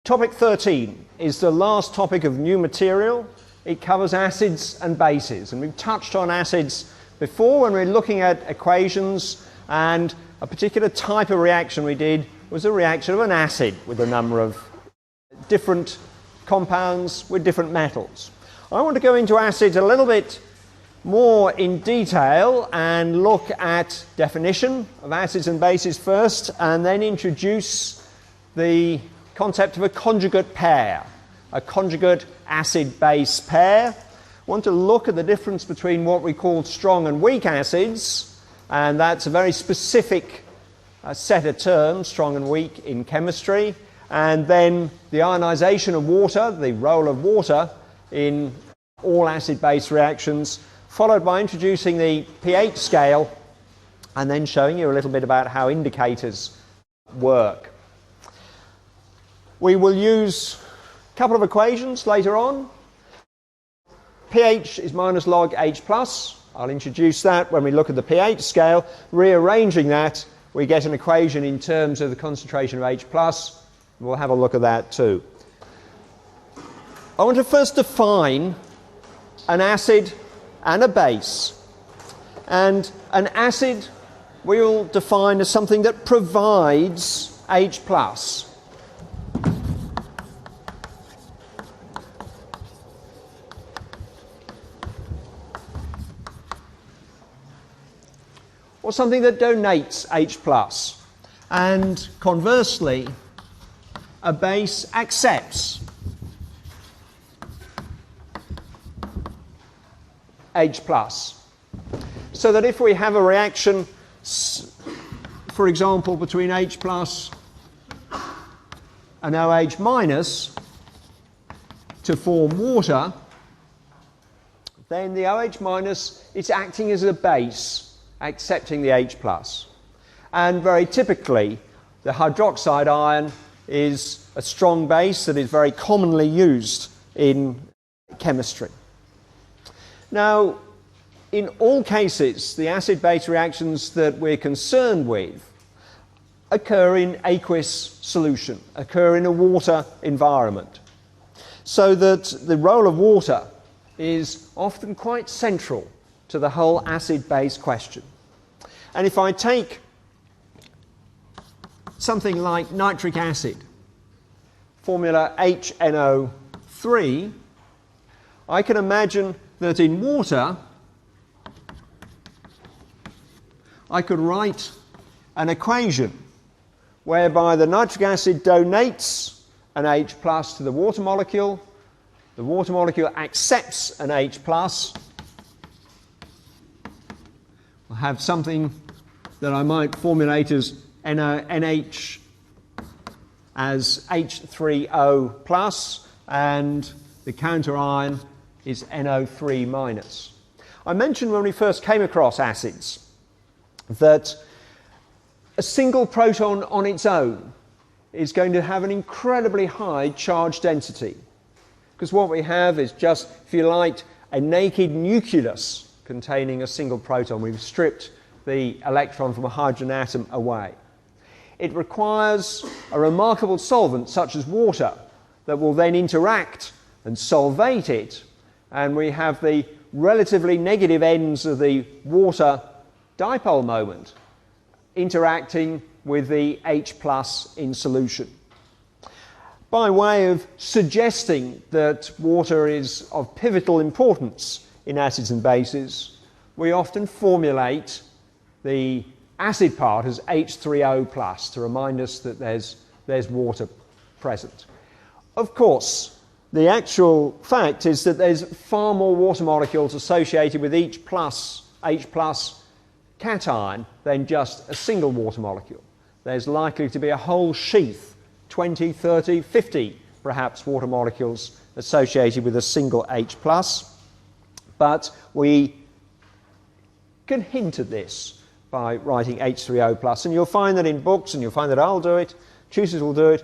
Topic 13 is the last topic of new material. It covers acids and bases, and we've touched on acids before when we were looking at equations, and a particular type of reaction we did was a reaction of an acid with a number of different compounds with different metals. I want to go into acids a little bit more in detail and look at definition of acids and bases first, and then introduce the concept of a conjugate pair, a conjugate acid-base pair. I want to look at the difference between what we call strong and weak acids, and that's a very specific set of terms, strong and weak, in chemistry, and then the ionization of water, the role of water in all acid-base reactions, followed by introducing the pH scale, and then showing you a little bit about how indicators work. We will use a couple of equations later on. pH is minus log H plus. I'll introduce that when we look at the pH scale. Rearranging that, we get an equation in terms of the concentration of H plus. We'll have a look at that too. I want to first define an acid and a base. And an acid we will define as something that provides H plus. Or something that donates H plus. And conversely, a base accepts H plus. So that if we have a reaction, for example, between H plus and OH minus to form water, then the OH minus is acting as a base, accepting the H plus. And very typically, the hydroxide ion is a strong base that is very commonly used in chemistry. Now, in all cases, the acid-base reactions that we're concerned with occur in aqueous solution, occur in a water environment, so that the role of water is often quite central to the whole acid-base question. And if I take something like nitric acid, formula HNO3, I can imagine that in water I could write an equation whereby the nitric acid donates an H plus to the water molecule accepts an H plus. We'll have something that I might formulate as NH as H3O plus, and the counter ion is NO3 minus. I mentioned when we first came across acids that a single proton on its own is going to have an incredibly high charge density, because what we have is just, if you like, a naked nucleus containing a single proton. We've stripped the electron from a hydrogen atom away. It requires a remarkable solvent such as water that will then interact and solvate it, and we have the relatively negative ends of the water dipole moment interacting with the H plus in solution. By way of suggesting that water is of pivotal importance in acids and bases, we often formulate the acid part as H3O plus to remind us that there's water present. Of course, the actual fact is that there's far more water molecules associated with each H plus cation than just a single water molecule. There's likely to be a whole sheath, 20, 30, 50 perhaps water molecules associated with a single H plus. But we can hint at this by writing H3O plus, and you'll find that in books, and you'll find that I'll do it, tutors will do it,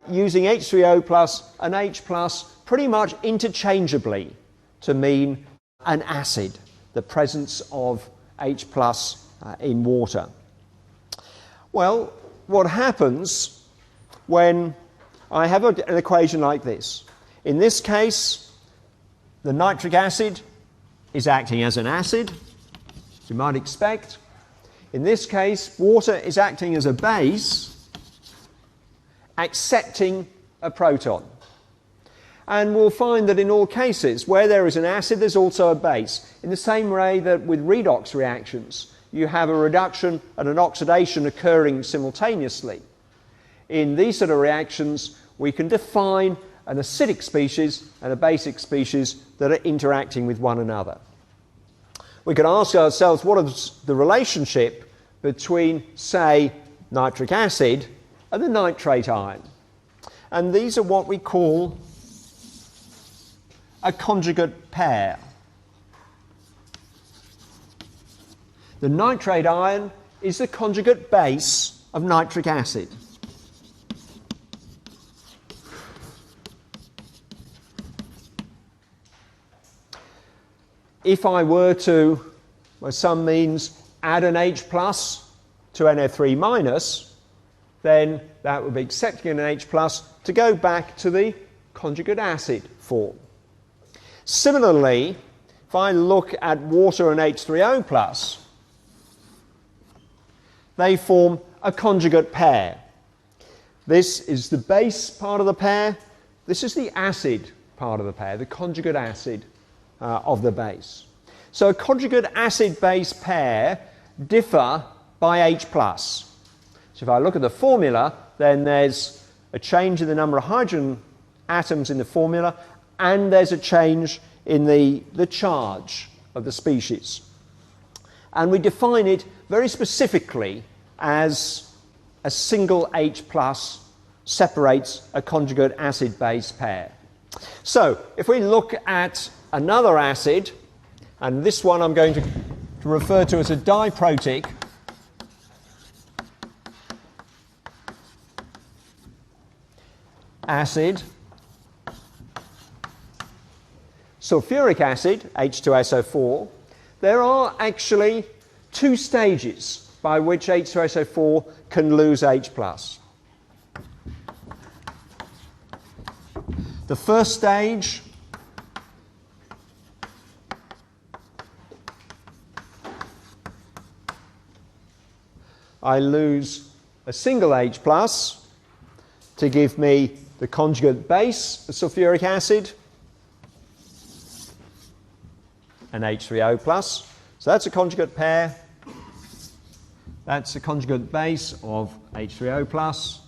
using H3O plus and H plus pretty much interchangeably to mean an acid, the presence of H plus in water. Well, what happens when I have an equation like this. In this case, the nitric acid is acting as an acid, as you might expect. In this case, water is acting as a base, accepting a proton. And we'll find that in all cases, where there is an acid, there's also a base. In the same way that with redox reactions, you have a reduction and an oxidation occurring simultaneously. In these sort of reactions, we can define an acidic species and a basic species that are interacting with one another. We can ask ourselves, what is the relationship between, say, nitric acid and the nitrate ion? And these are what we call a conjugate pair. The nitrate ion is the conjugate base of nitric acid. If I were to, by some means, add an H plus to NO3 minus, then that would be accepting an H plus to go back to the conjugate acid form. Similarly, if I look at water and H3O plus, they form a conjugate pair. This is the base part of the pair. This is the acid part of the pair, the conjugate acid of the base. So a conjugate acid-base pair differ by H plus. So if I look at the formula, then there's a change in the number of hydrogen atoms in the formula, and there's a change in the charge of the species. And we define it very specifically as a single H plus separates a conjugate acid-base pair. So if we look at another acid, and this one I'm going to refer to as a diprotic acid, sulfuric acid, H2SO4, there are actually two stages by which H2SO4 can lose H plus. The first stage I lose a single H plus to give me the conjugate base of sulfuric acid, and H3O plus. So that's a conjugate pair. That's the conjugate base of H3O plus.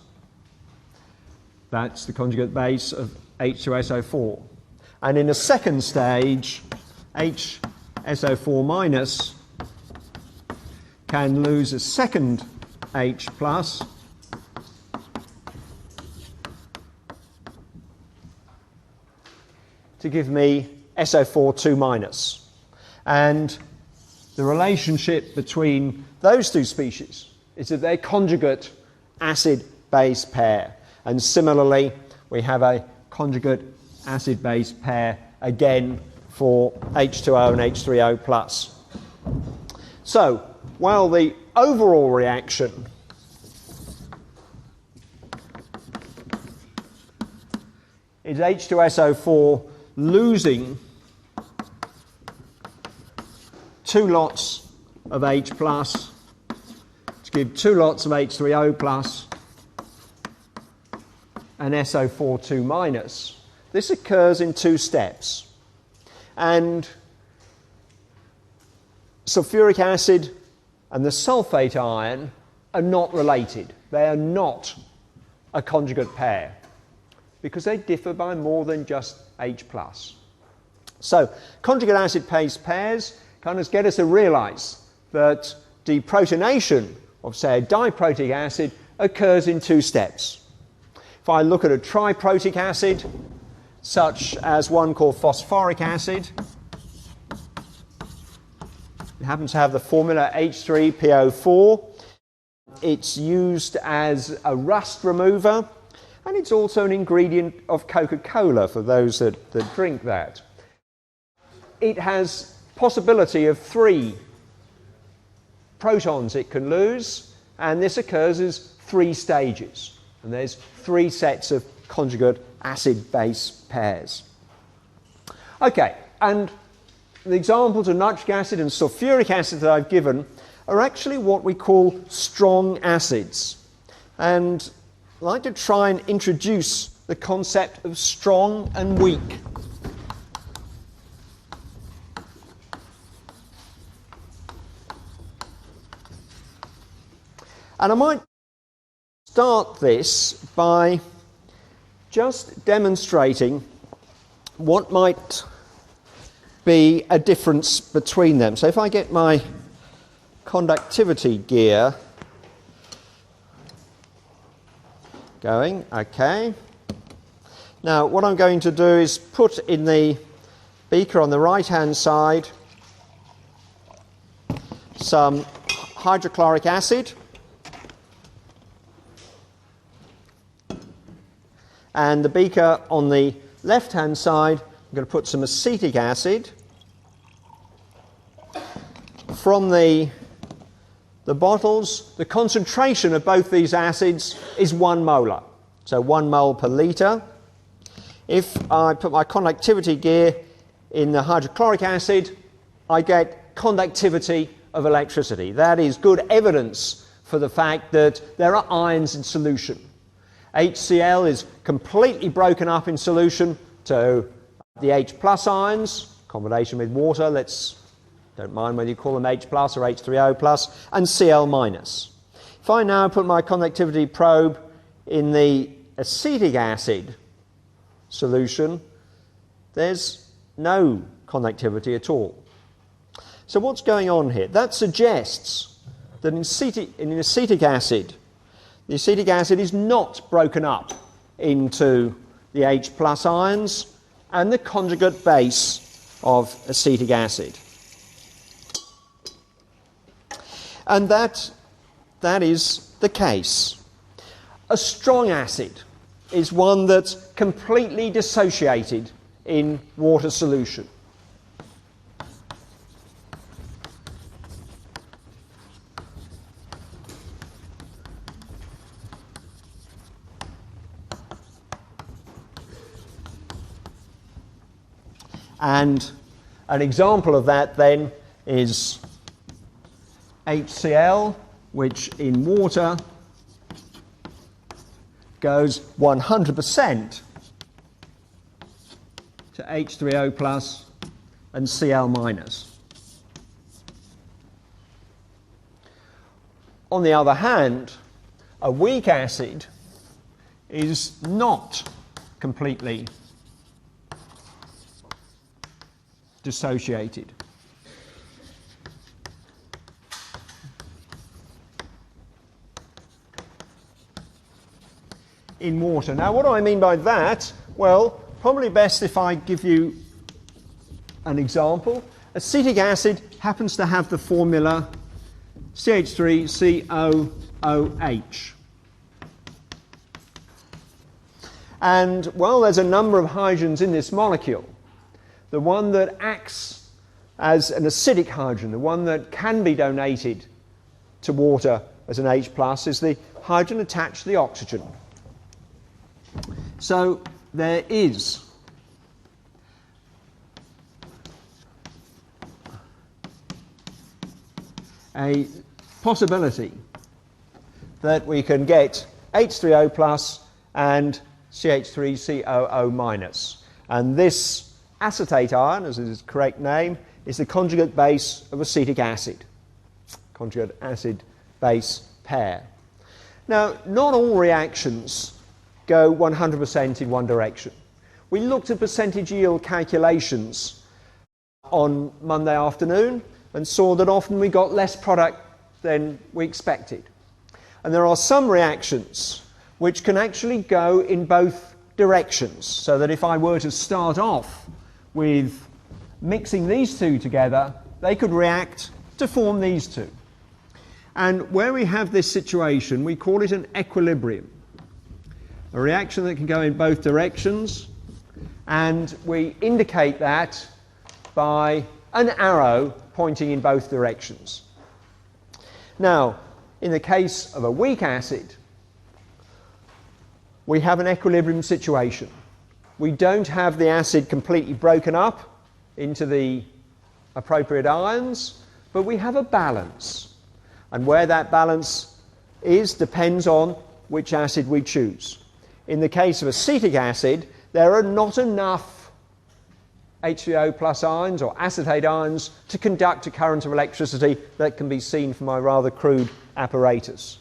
That's the conjugate base of H2SO4. And in the second stage, HSO4 minus can lose a second H plus to give me SO4 2 minus. And the relationship between those two species is that they're conjugate acid-base pair. And similarly, we have a conjugate acid-base pair again for H2O and H3O plus. So, while the overall reaction is H2SO4 losing two lots of H plus to give two lots of H3O plus and SO4 2 minus. This occurs in two steps. And sulfuric acid and the sulfate ion are not related. They are not a conjugate pair because they differ by more than just H plus. So conjugate acid-base pairs kind of get us to realize that deprotonation of, say, a diprotic acid occurs in two steps. If I look at a triprotic acid, such as one called phosphoric acid, it happens to have the formula H3PO4. It's used as a rust remover, and it's also an ingredient of Coca-Cola for those that drink that. It has possibility of 3 protons it can lose, and this occurs as 3 stages. And there's 3 sets of conjugate acid-base pairs. Okay, and the examples of nitric acid and sulfuric acid that I've given are actually what we call strong acids. And I'd like to try and introduce the concept of strong and weak. And I might start this by just demonstrating what might be a difference between them. So if I get my conductivity gear going, okay. Now what I'm going to do is put in the beaker on the right hand side some hydrochloric acid, and the beaker on the left hand side I'm going to put some acetic acid. From the bottles, the concentration of both these acids is 1 molar, so 1 mole per litre. If I put my conductivity gear in the hydrochloric acid, I get conductivity of electricity. That is good evidence for the fact that there are ions in solution. HCl is completely broken up in solution to the H plus ions, combination with water, don't mind whether you call them H plus or H3O plus, and Cl minus. If I now put my conductivity probe in the acetic acid solution, there's no conductivity at all. So what's going on here? That suggests that in acetic acid, the acetic acid is not broken up into the H plus ions and the conjugate base of acetic acid. And that is the case. A strong acid is one that's completely dissociated in water solution. And an example of that then is HCl, which in water goes 100% to H3O plus and Cl minus. On the other hand, a weak acid is not completely dissociated. In water. Now, what do I mean by that? Well, probably best if I give you an example. Acetic acid happens to have the formula CH3COOH. And, well, there's a number of hydrogens in this molecule. The one that acts as an acidic hydrogen, the one that can be donated to water as an H+, is the hydrogen attached to the oxygen. So there is a possibility that we can get H3O plus and CH3COO minus. And this acetate ion, as is its correct name, is the conjugate base of acetic acid. Conjugate acid-base pair. Now, not all reactions go 100% in one direction. We looked at percentage yield calculations on Monday afternoon and saw that often we got less product than we expected. And there are some reactions which can actually go in both directions, so that if I were to start off with mixing these two together, they could react to form these two. And where we have this situation, we call it an equilibrium. A reaction that can go in both directions, and we indicate that by an arrow pointing in both directions. Now, in the case of a weak acid, we have an equilibrium situation. We don't have the acid completely broken up into the appropriate ions, but we have a balance. And where that balance is depends on which acid we choose. In the case of acetic acid, there are not enough H3O plus ions or acetate ions to conduct a current of electricity that can be seen from my rather crude apparatus.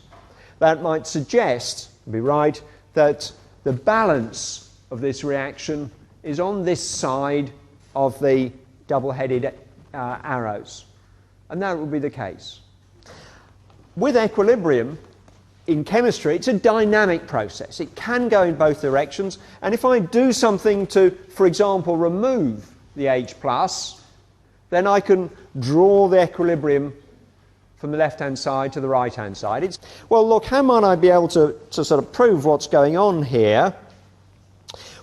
That might suggest, be right, that the balance of this reaction is on this side of the double-headed arrows. And that would be the case. With equilibrium, in chemistry, it's a dynamic process. It can go in both directions. And if I do something to, for example, remove the H+, then I can draw the equilibrium from the left-hand side to the right-hand side. Well, look, how might I be able to sort of prove what's going on here?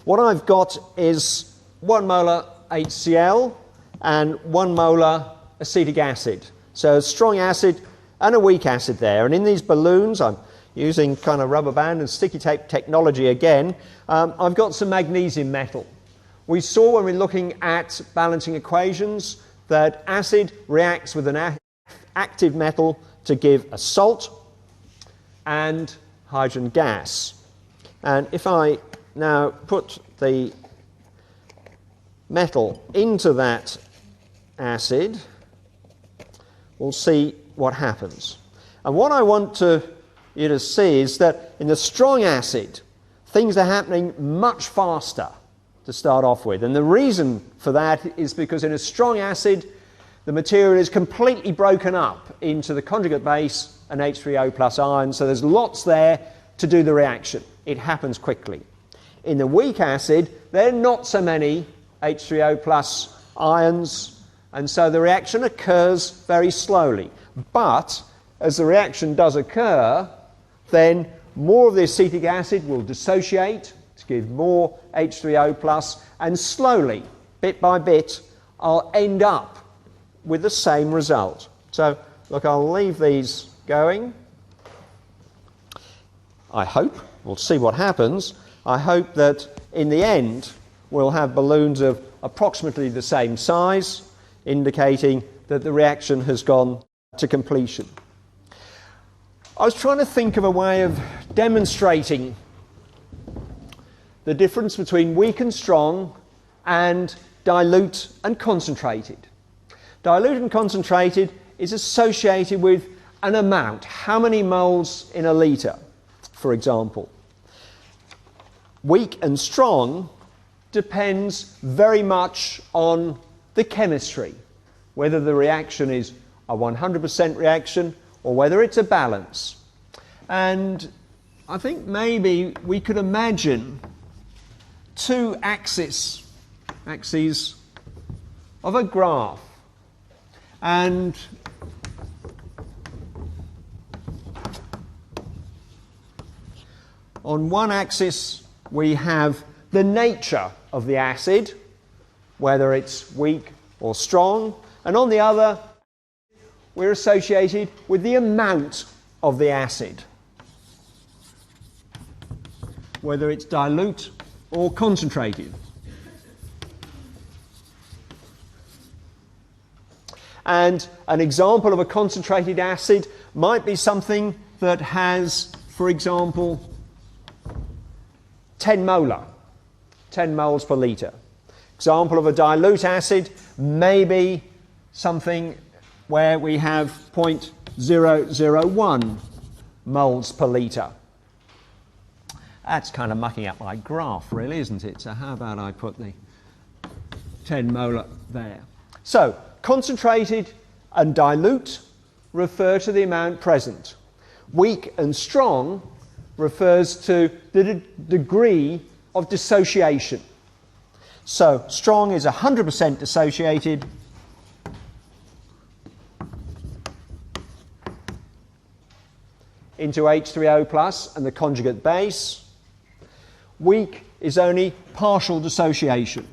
What I've got is 1 molar HCl and 1 molar acetic acid. So a strong acid and a weak acid there. And in these balloons, I'm using kind of rubber band and sticky tape technology again, I've got some magnesium metal. We saw when we were looking at balancing equations that acid reacts with an active metal to give a salt and hydrogen gas. And if I now put the metal into that acid, we'll see what happens. And what I want you to see is that in the strong acid, things are happening much faster to start off with. And the reason for that is because in a strong acid, the material is completely broken up into the conjugate base and H3O plus ions, so there's lots there to do the reaction. It happens quickly. In the weak acid, there are not so many H3O plus ions, and so the reaction occurs very slowly. But as the reaction does occur, then more of the acetic acid will dissociate to give more H3O plus, and slowly, bit by bit, I'll end up with the same result. So, look, I'll leave these going. I hope, we'll see what happens, I hope that in the end we'll have balloons of approximately the same size, indicating that the reaction has gone to completion. I was trying to think of a way of demonstrating the difference between weak and strong and dilute and concentrated. Dilute and concentrated is associated with an amount, how many moles in a litre, for example. Weak and strong depends very much on the chemistry, whether the reaction is a 100% reaction or whether it's a balance. And I think maybe we could imagine two axes of a graph. And on one axis we have the nature of the acid, whether it's weak or strong, and on the other we're associated with the amount of the acid, whether it's dilute or concentrated. And an example of a concentrated acid might be something that has, for example, 10 molar, 10 moles per litre. Example of a dilute acid may be something where we have 0.001 moles per litre. That's kind of mucking up my graph, really, isn't it? So how about I put the 10 molar there. So concentrated and dilute refer to the amount present. Weak and strong refers to the degree of dissociation. So strong is 100% dissociated, into H3O plus and the conjugate base. Weak is only partial dissociation.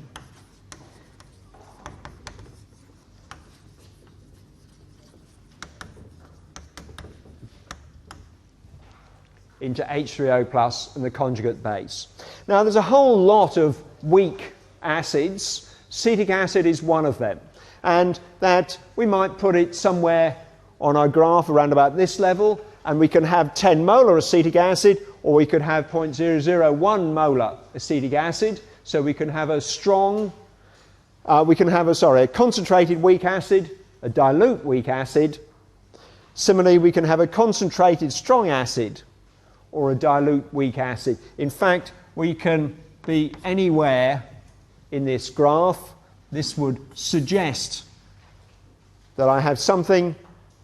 into H3O plus and the conjugate base. Now there's a whole lot of weak acids. Acetic acid is one of them, and that we might put it somewhere on our graph around about this level, and we can have 10 molar acetic acid, or we could have 0.001 molar acetic acid. So we can have a a concentrated weak acid, a dilute weak acid. Similarly, we can have a concentrated strong acid or a dilute weak acid. In fact, we can be anywhere in this graph. This would suggest that I have something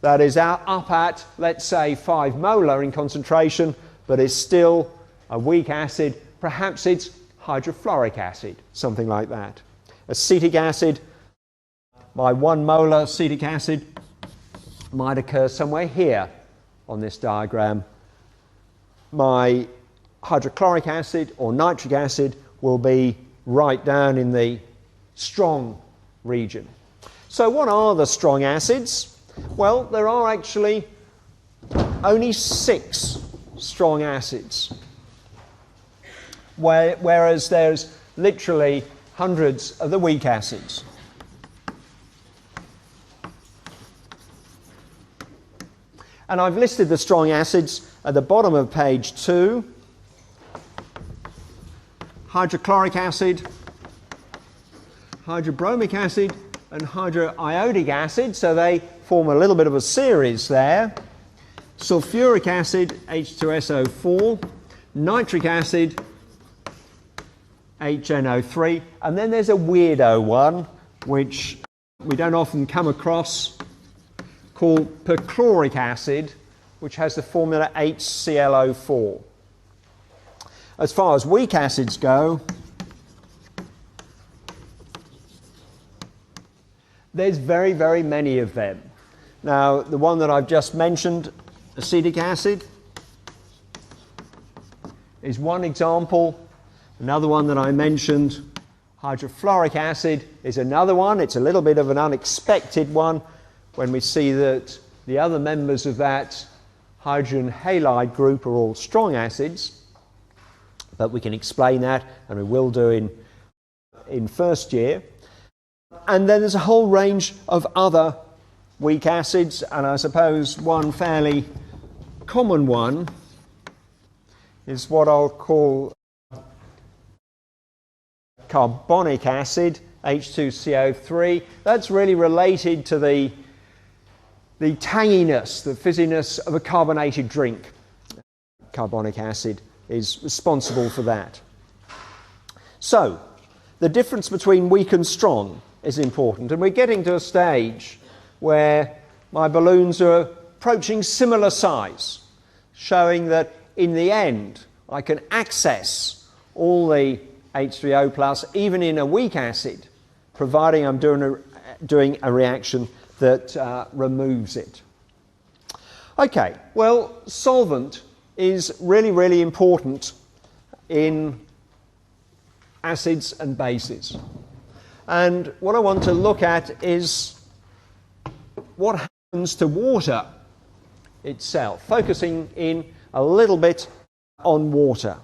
that is up at, let's say, 5 molar in concentration, but is still a weak acid. Perhaps it's hydrofluoric acid, something like that. Acetic acid, my 1 molar acetic acid might occur somewhere here on this diagram. My hydrochloric acid or nitric acid will be right down in the strong region. So what are the strong acids? Well, there are actually only 6 strong acids, whereas there's literally hundreds of the weak acids. And I've listed the strong acids at the bottom of page 2. Hydrochloric acid, hydrobromic acid, and hydroiodic acid, so they form a little bit of a series there. Sulfuric acid, H2SO4, nitric acid, HNO3, and then there's a weirdo one, which we don't often come across, called perchloric acid, which has the formula HClO4. As far as weak acids go, there's very, very many of them. Now, the one that I've just mentioned, acetic acid, is one example. Another one that I mentioned, hydrofluoric acid, is another one. It's a little bit of an unexpected one when we see that the other members of that hydrogen halide group are all strong acids. But we can explain that, and we will do in first year. And then there's a whole range of other weak acids, and I suppose one fairly common one is what I'll call carbonic acid, H2CO3. That's really related to the tanginess, the fizziness of a carbonated drink. Carbonic acid is responsible for that. So, the difference between weak and strong is important, and we're getting to a stage where my balloons are approaching similar size, showing that in the end I can access all the H3O plus even in a weak acid, providing I'm doing a reaction that removes it. Okay, well, solvent is really, really important in acids and bases. And what I want to look at is what happens to water itself, focusing in a little bit on water.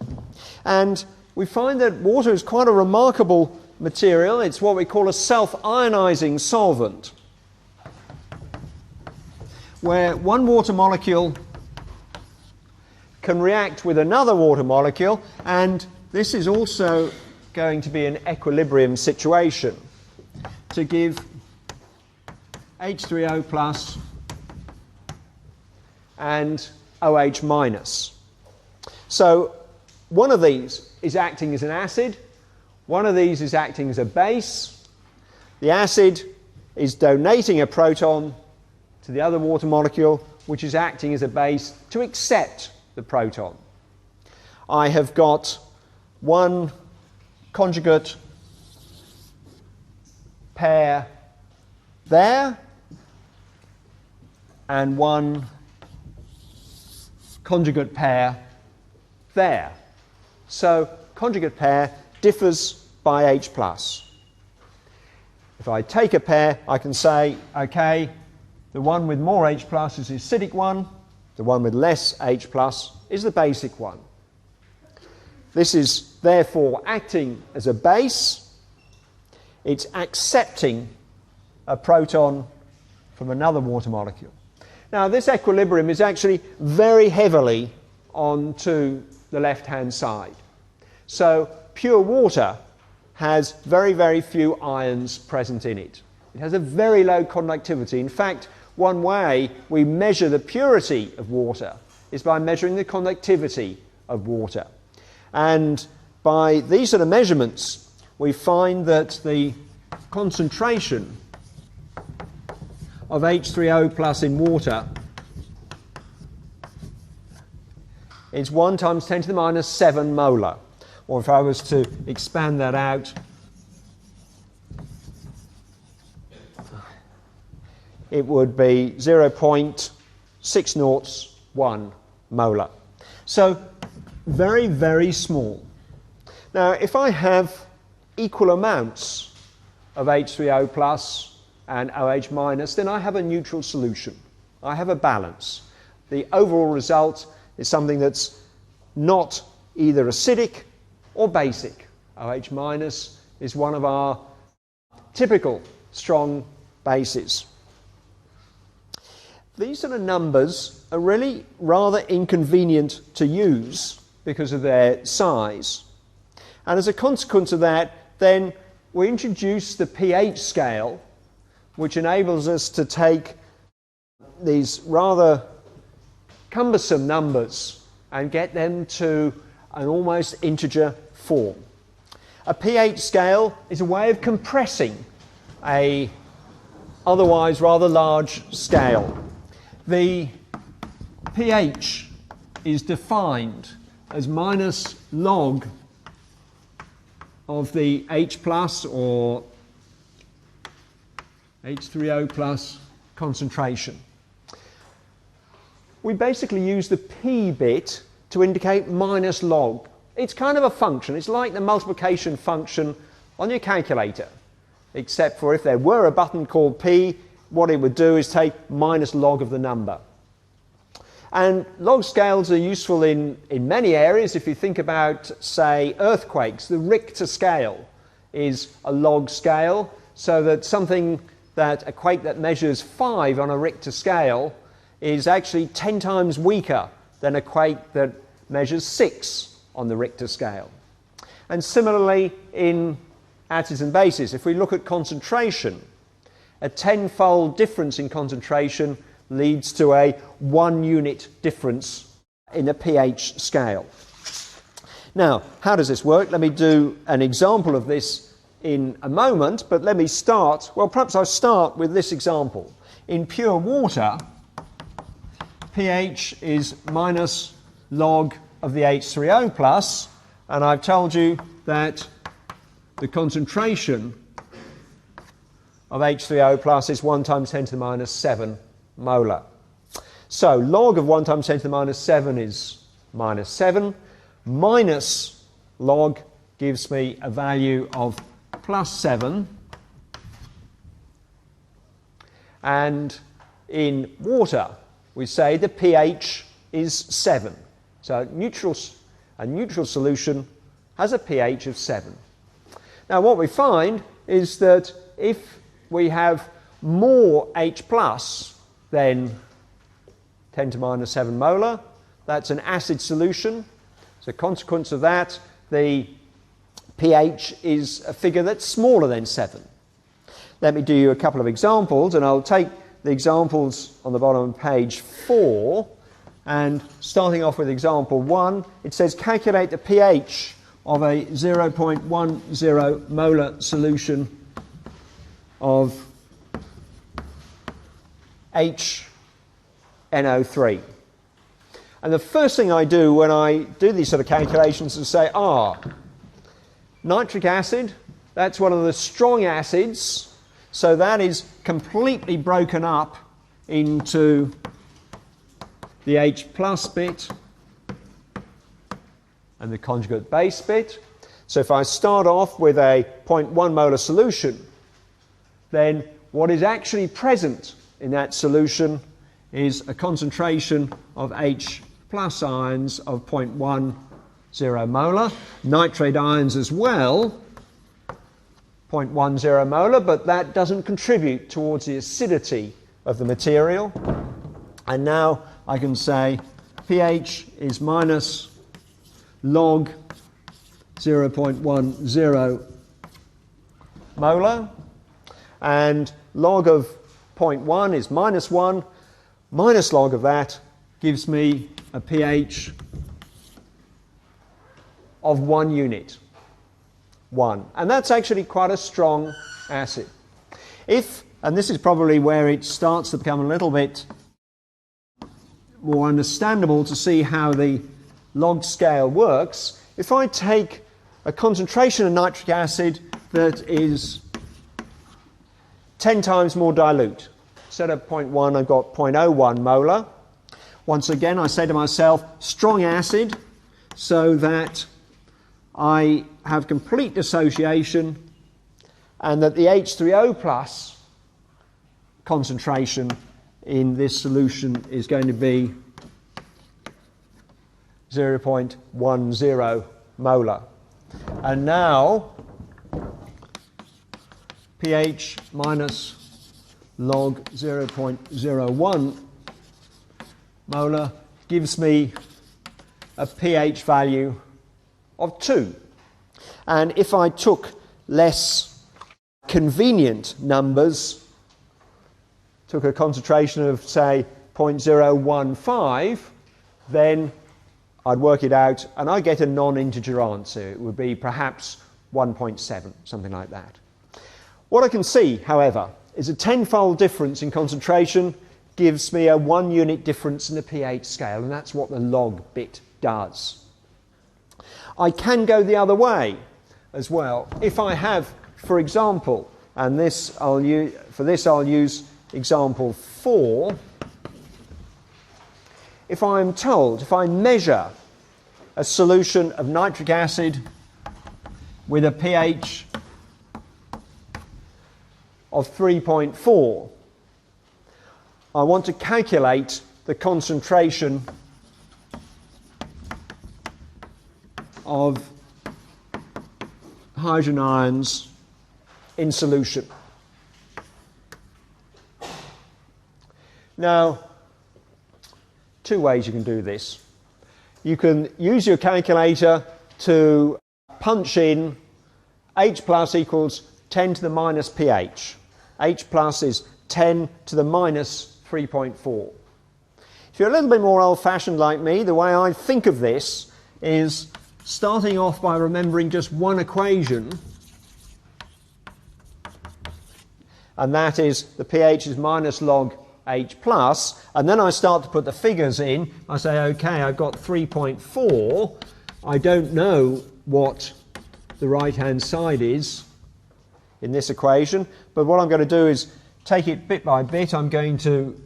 And we find that water is quite a remarkable material. It's what we call a self-ionizing solvent, where one water molecule can react with another water molecule, and this is also going to be an equilibrium situation to give H3O plus and OH minus. So one of these is acting as an acid, one of these is acting as a base. The acid is donating a proton to the other water molecule, which is acting as a base to accept the proton. I have got one conjugate pair there and one conjugate pair there. So conjugate pair differs by H plus. If I take a pair, I can say, okay, the one with more H plus is the acidic one, the one with less H plus, is the basic one. This is therefore acting as a base. It's accepting a proton from another water molecule. Now, this equilibrium is actually very heavily onto the left-hand side. So pure water has very, very few ions present in it. It has a very low conductivity. In fact, one way we measure the purity of water is by measuring the conductivity of water. And by these sort of measurements, we find that the concentration of H3O plus in water is 1 times 10 to the minus 7 molar. Or if I was to expand that out, it would be 0.601 molar. So very, very small. Now, if I have equal amounts of H3O plus and OH minus, then I have a neutral solution. I have a balance. The overall result is something that's not either acidic or basic. OH minus is one of our typical strong bases. These sort of numbers are really rather inconvenient to use because of their size. And as a consequence of that, then we introduce the pH scale, which enables us to take these rather cumbersome numbers and get them to an almost integer form. A pH scale is a way of compressing a otherwise rather large scale. The pH is defined as minus log of the H plus or H3O plus concentration. We basically use the P bit to indicate minus log. It's kind of a function. It's like the multiplication function on your calculator, except for if there were a button called P, what it would do is take minus log of the number. And log scales are useful in many areas. If you think about, say, earthquakes, the Richter scale is a log scale, so that a quake that measures 5 on a Richter scale is actually 10 times weaker than a quake that measures 6 on the Richter scale. And similarly in acids and bases, if we look at concentration, a 10-fold difference in concentration leads to a 1 unit difference in the pH scale. Now, how does this work? Let me do an example of this in a moment, but let me start, well, perhaps I'll start with this example. In pure water, pH is minus log of the H3O plus, and I've told you that the concentration of H3O plus is 1 times 10 to the minus 7 molar. So log of 1 times 10 to the minus 7 is minus 7. Minus log gives me a value of plus 7. And in water, we say the pH is 7. So a neutral solution has a pH of 7. Now what we find is that if we have more H plus than 10 to the minus 7 molar, that's an acid solution. As a consequence of that, the pH is a figure that's smaller than 7. Let me do you a couple of examples, and I'll take the examples on the bottom of page 4, and starting off with example 1, it says calculate the pH of a 0.10 molar solution of HNO3. And the first thing I do when I do these sort of calculations is say, nitric acid, that's one of the strong acids, so that is completely broken up into the H plus bit and the conjugate base bit. So if I start off with a 0.1 molar solution, then what is actually present in that solution is a concentration of H plus ions of 0.10 molar. Nitrate ions as well, 0.10 molar, but that doesn't contribute towards the acidity of the material. And now I can say pH is minus log 0.10 molar, and log of 0.1 is minus 1, minus log of that gives me a pH of 1 unit, 1. And that's actually quite a strong acid. If, and this is probably where it starts to become a little bit more understandable to see how the log scale works, if I take a concentration of nitric acid that is 10 times more dilute, instead of 0.1 I've got 0.01 molar. Once again I say to myself, strong acid, so that I have complete dissociation and that the H3O plus concentration in this solution is going to be 0.10 molar. And now pH minus log 0.01 molar gives me a pH value of 2. And if I took less convenient numbers, took a concentration of say 0.015, then I'd work it out and I get a non-integer answer. It would be perhaps 1.7, something like that. What I can see, however, is a tenfold difference in concentration gives me a 1 unit difference in the pH scale, and that's what the log bit does. I can go the other way as well. If I have, for example, and this I'll use, for this I'll use example 4. If I'm told, if I measure a solution of nitric acid with a pH of 3.4, I want to calculate the concentration of hydrogen ions in solution. Now, two ways you can do this. You can use your calculator to punch in H plus equals 10 to the minus pH. H plus is 10 to the minus 3.4. If you're a little bit more old-fashioned like me, the way I think of this is starting off by remembering just one equation, and that is the pH is minus log H plus, and then I start to put the figures in. I say, okay, I've got 3.4. I don't know what the right-hand side is in this equation, but what I'm going to do is take it bit by bit. I'm going to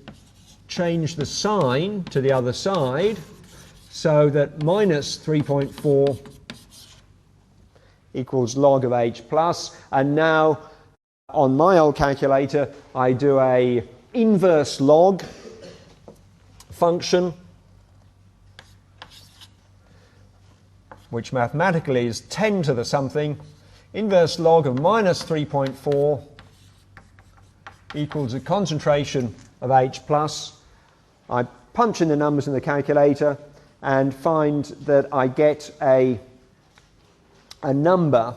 change the sign to the other side so that minus 3.4 equals log of H plus, and now on my old calculator I do a inverse log function, which mathematically is 10 to the something. Inverse log of minus 3.4 equals a concentration of H plus. I punch in the numbers in the calculator and find that I get a number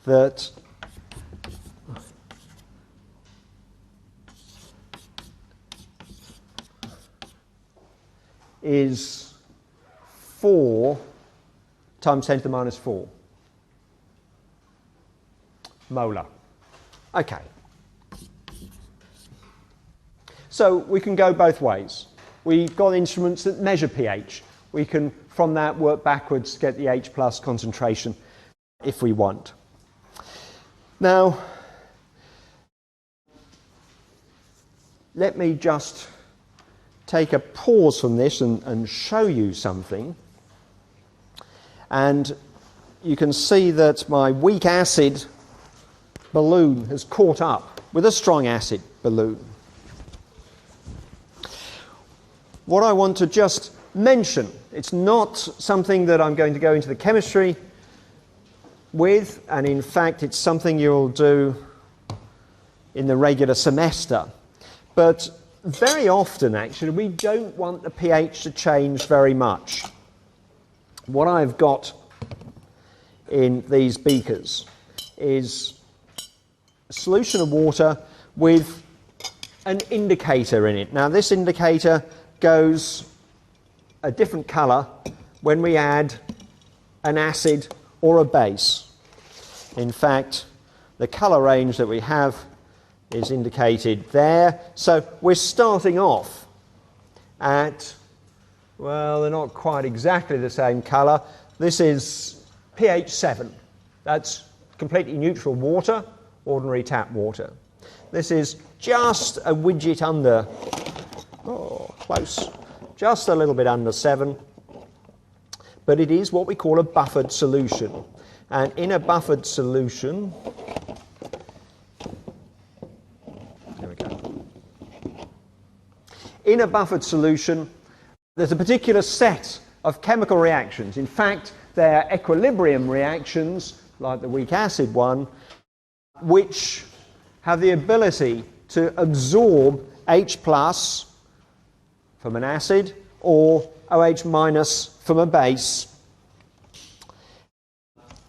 that is 4 times 10 to the minus 4 molar. Okay. So we can go both ways. We've got instruments that measure pH. We can, from that, work backwards to get the H plus concentration if we want. Now, let me just take a pause from this and show you something. And you can see that my weak acid balloon has caught up with a strong acid balloon. what I want to just mention, it's not something that I'm going to go into the chemistry with, and in fact it's something you'll do in the regular semester. But very often, actually, we don't want the pH to change very much. What I've got in these beakers is a solution of water with an indicator in it. Now, this indicator goes a different colour when we add an acid or a base. In fact, the colour range that we have is indicated there. So we're starting off at, well, they're not quite exactly the same colour. This is pH 7. That's completely neutral water, ordinary tap water. This is just a widget under, oh, close, just a little bit under 7. But it is what we call a buffered solution. And in a buffered solution, there we go. In a buffered solution, there's a particular set of chemical reactions. In fact, they're equilibrium reactions, like the weak acid one, which have the ability to absorb H plus from an acid or OH minus from a base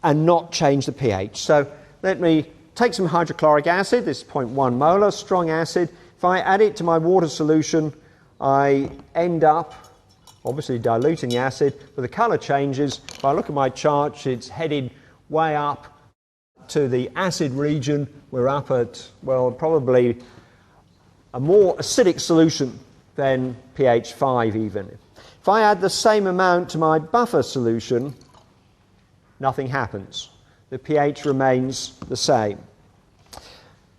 and not change the pH. So let me take some hydrochloric acid, this is 0.1 molar, strong acid. If I add it to my water solution, I end up obviously diluting the acid, but the colour changes. If I look at my chart, it's headed way up to the acid region. We're up at, well, probably a more acidic solution than pH 5 even. If I add the same amount to my buffer solution, nothing happens. The pH remains the same.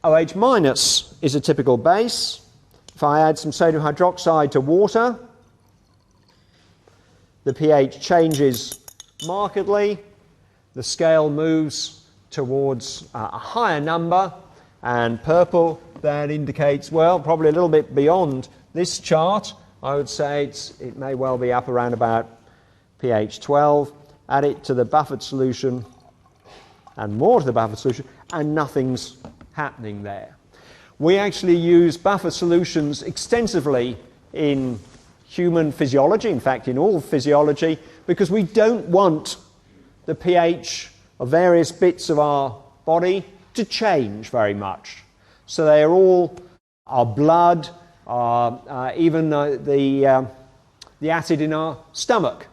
OH minus is a typical base. If I add some sodium hydroxide to water, the pH changes markedly. The scale moves towards a higher number, and purple, that indicates, well, probably a little bit beyond this chart. I would say it may well be up around about pH 12. Add it to the buffered solution and more to the buffered solution, and nothing's happening there. We actually use buffer solutions extensively in human physiology, in fact in all physiology, because we don't want the pH of various bits of our body to change very much. So they are all, our blood, even the acid in our stomach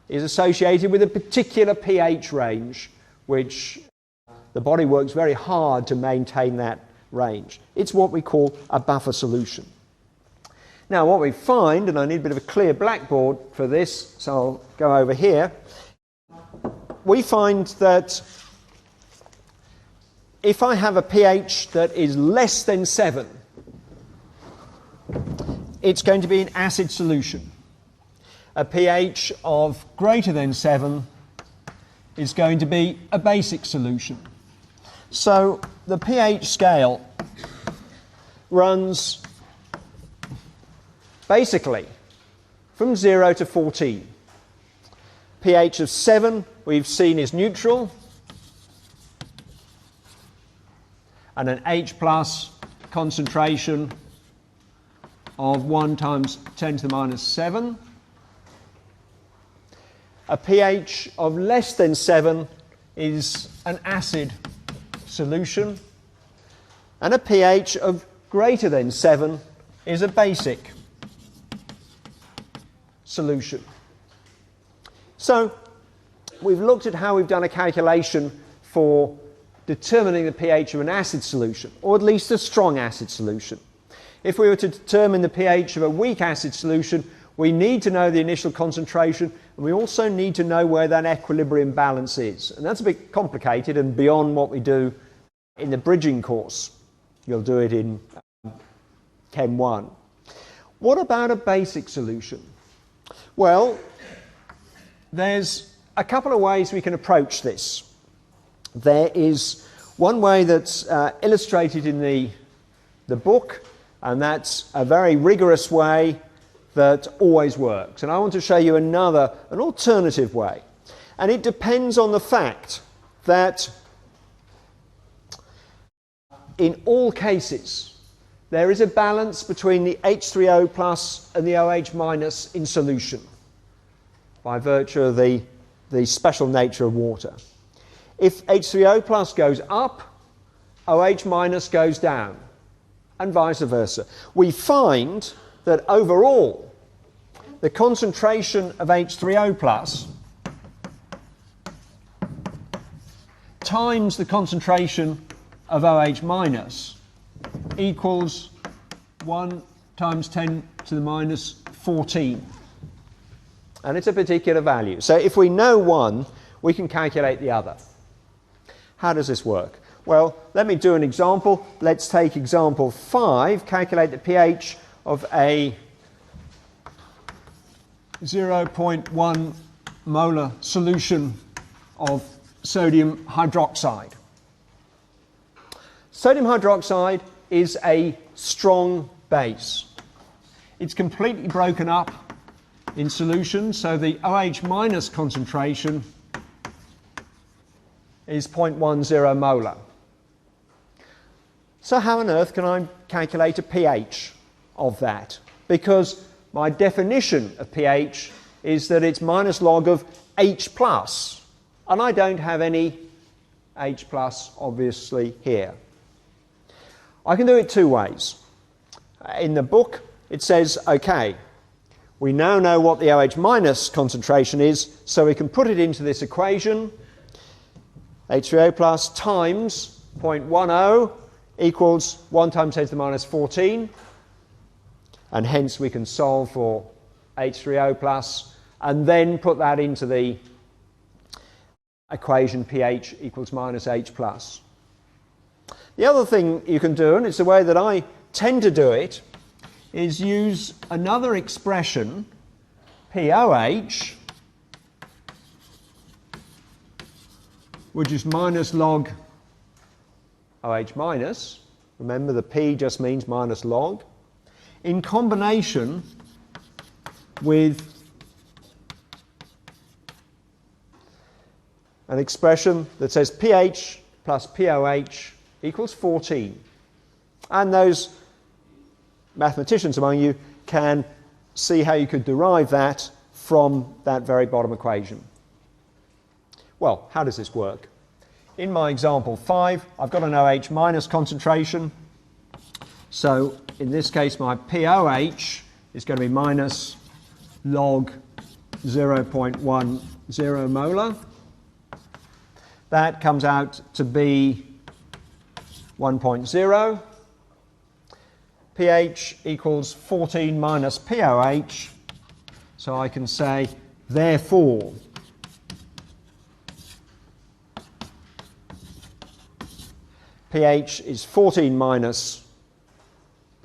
is associated with a particular pH range, which the body works very hard to maintain that range. It's what we call a buffer solution. Now what we find, and I need a bit of a clear blackboard for this, so I'll go over here. We find that if I have a pH that is less than 7, it's going to be an acid solution. A pH of greater than 7 is going to be a basic solution. So the pH scale runs basically from 0 to 14. pH of 7 we've seen is neutral, and an H plus concentration of 1 times 10 to the minus 7. A pH of less than 7 is an acid solution, and a pH of greater than 7 is a basic solution. So we've looked at how we've done a calculation for determining the pH of an acid solution, or at least a strong acid solution. If we were to determine the pH of a weak acid solution, we need to know the initial concentration, and we also need to know where that equilibrium balance is. And that's a bit complicated and beyond what we do in the bridging course. You'll do it in Chem 1. What about a basic solution? Well, there's a couple of ways we can approach this. There is one way that's illustrated in the book, and that's a very rigorous way that always works. And I want to show you an alternative way. And it depends on the fact that in all cases, there is a balance between the H3O plus and the OH minus in solution by virtue of the special nature of water. If H3O plus goes up, OH minus goes down, and vice versa. We find that overall, the concentration of H3O plus times the concentration of OH minus equals 1 times 10 to the minus 14. And it's a particular value. So if we know one, we can calculate the other. How does this work? Well, let me do an example. Let's take example 5, calculate the pH of a 0.1 molar solution of sodium hydroxide. Sodium hydroxide is a strong base. It's completely broken up in solution, so the OH minus concentration is 0.10 molar. So how on earth can I calculate a pH of that? Because my definition of pH is that it's minus log of H plus, and I don't have any H plus obviously here. I can do it two ways. In the book it says, okay, we now know what the OH minus concentration is, so we can put it into this equation. H3O plus times 0.10 equals 1 times 10 to the minus 14, and hence we can solve for H3O plus and then put that into the equation pH equals minus H plus. The other thing you can do, and it's the way that I tend to do it, is use another expression, POH, which is minus log OH minus. Remember, the P just means minus log, in combination with an expression that says pH plus POH equals 14. And those mathematicians among you can see how you could derive that from that very bottom equation. Well, how does this work? In my example 5, I've got an OH minus concentration. So in this case, my POH is going to be minus log 0.10 molar. That comes out to be 1.0. pH equals 14 minus POH. So I can say, therefore, pH is 14 minus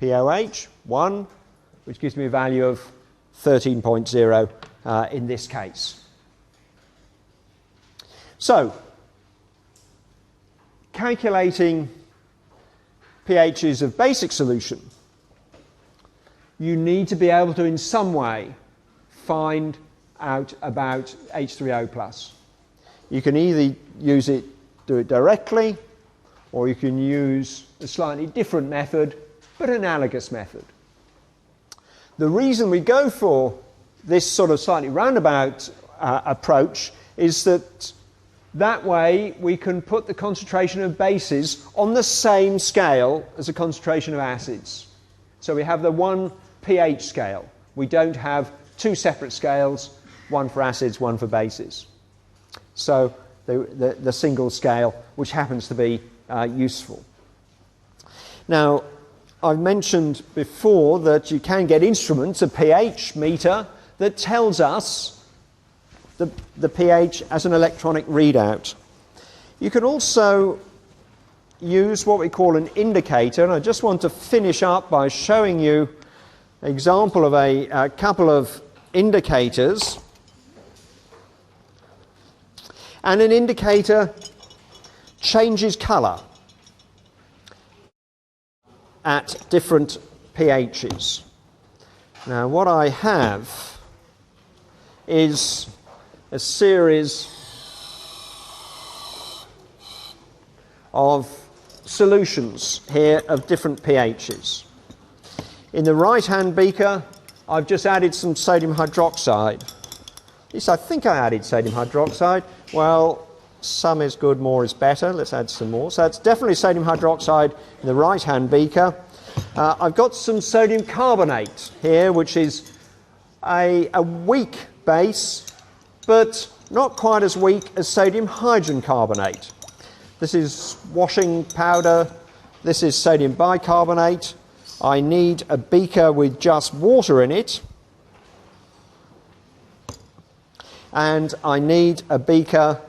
POH, 1, which gives me a value of 13.0 in this case. So, calculating pHs of basic solution, you need to be able to in some way find out about H3O plus. You can either do it directly, or you can use a slightly different method, but analogous method. The reason we go for this sort of slightly roundabout approach is that way we can put the concentration of bases on the same scale as the concentration of acids. So we have the one pH scale. We don't have two separate scales, one for acids, one for bases. So the single scale, which happens to be useful. Now, I've mentioned before that you can get instruments, a pH meter, that tells us the pH as an electronic readout. You can also use what we call an indicator, and I just want to finish up by showing you an example of a couple of indicators. And an indicator changes colour at different pHs. Now what I have is a series of solutions here of different pHs. In the right-hand beaker, I've just added some sodium hydroxide. At least I think I added sodium hydroxide. Well, some is good, more is better. Let's add some more. So that's definitely sodium hydroxide in the right-hand beaker. I've got some sodium carbonate here, which is a weak base, but not quite as weak as sodium hydrogen carbonate. This is washing powder. This is sodium bicarbonate. I need a beaker with just water in it. And I need a beaker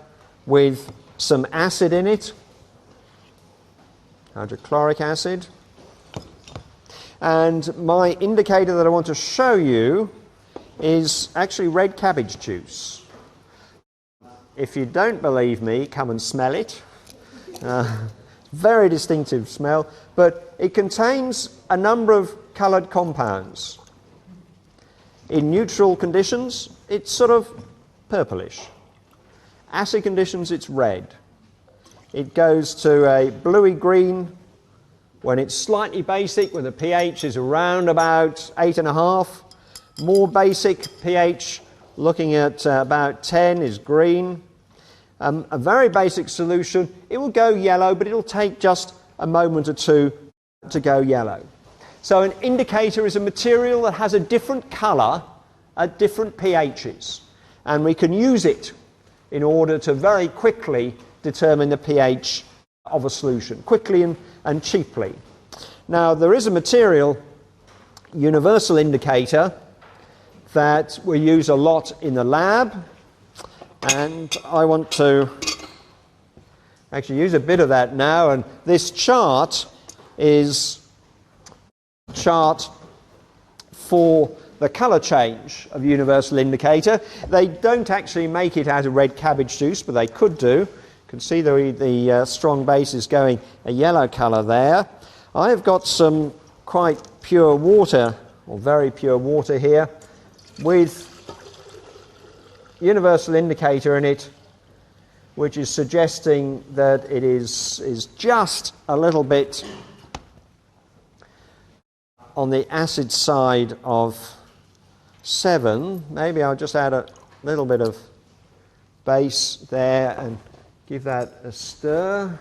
with some acid in it, hydrochloric acid. And my indicator that I want to show you is actually red cabbage juice. If you don't believe me, come and smell it. Very distinctive smell, but it contains a number of coloured compounds. In neutral conditions, it's sort of purplish. Acid conditions, it's red. It goes to a bluey green when it's slightly basic, when the pH is around about 8.5. More basic pH, looking at about 10, is green. A very basic solution, it will go yellow, but it'll take just a moment or two to go yellow. So an indicator is a material that has a different colour at different pHs, and we can use it in order to very quickly determine the pH of a solution, quickly and cheaply. Now there is a material, universal indicator, that we use a lot in the lab, and I want to actually use a bit of that now. And this chart is a chart for the colour change of universal indicator. They don't actually make it out of red cabbage juice, but they could do. You can see the strong base is going a yellow colour there. I have got some quite pure water, or very pure water here, with universal indicator in it, which is suggesting that it is just a little bit on the acid side of 7. Maybe I'll just add a little bit of base there and give that a stir.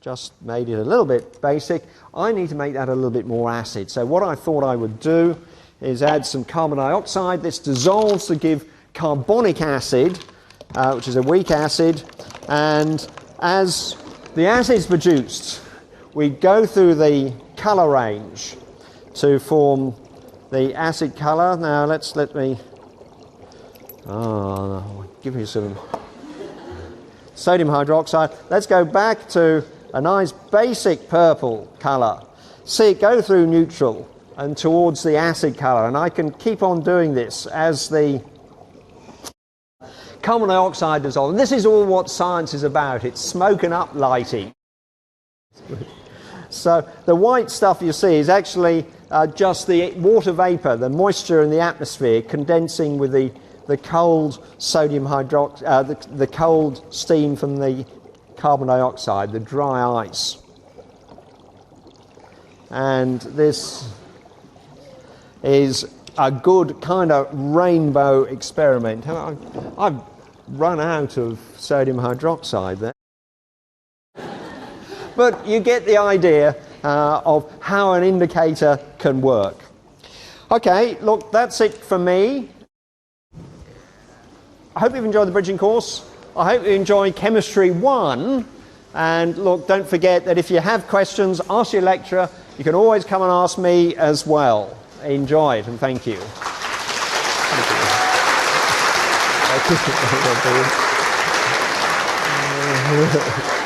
Just made it a little bit basic. I need to make that a little bit more acid. So what I thought I would do is add some carbon dioxide. This dissolves to give carbonic acid, which is a weak acid. And as the acid is produced, we go through the colour range to form the acid colour. Now let me give you some sodium hydroxide. Let's go back to a nice basic purple colour. See it go through neutral and towards the acid colour, and I can keep on doing this as the carbon dioxide dissolves. And this is all what science is about. It's smoking up lighting. So the white stuff you see is actually just the water vapour, the moisture in the atmosphere condensing with the cold sodium hydroxide, the cold steam from the carbon dioxide, the dry ice. And this is a good kind of rainbow experiment. I've run out of sodium hydroxide there. But you get the idea of how an indicator can work. Okay, look, that's it for me. I hope you've enjoyed the bridging course. I hope you enjoyed Chemistry 1. And look, don't forget that if you have questions, ask your lecturer. You can always come and ask me as well. Enjoy it, and thank you. Thank you.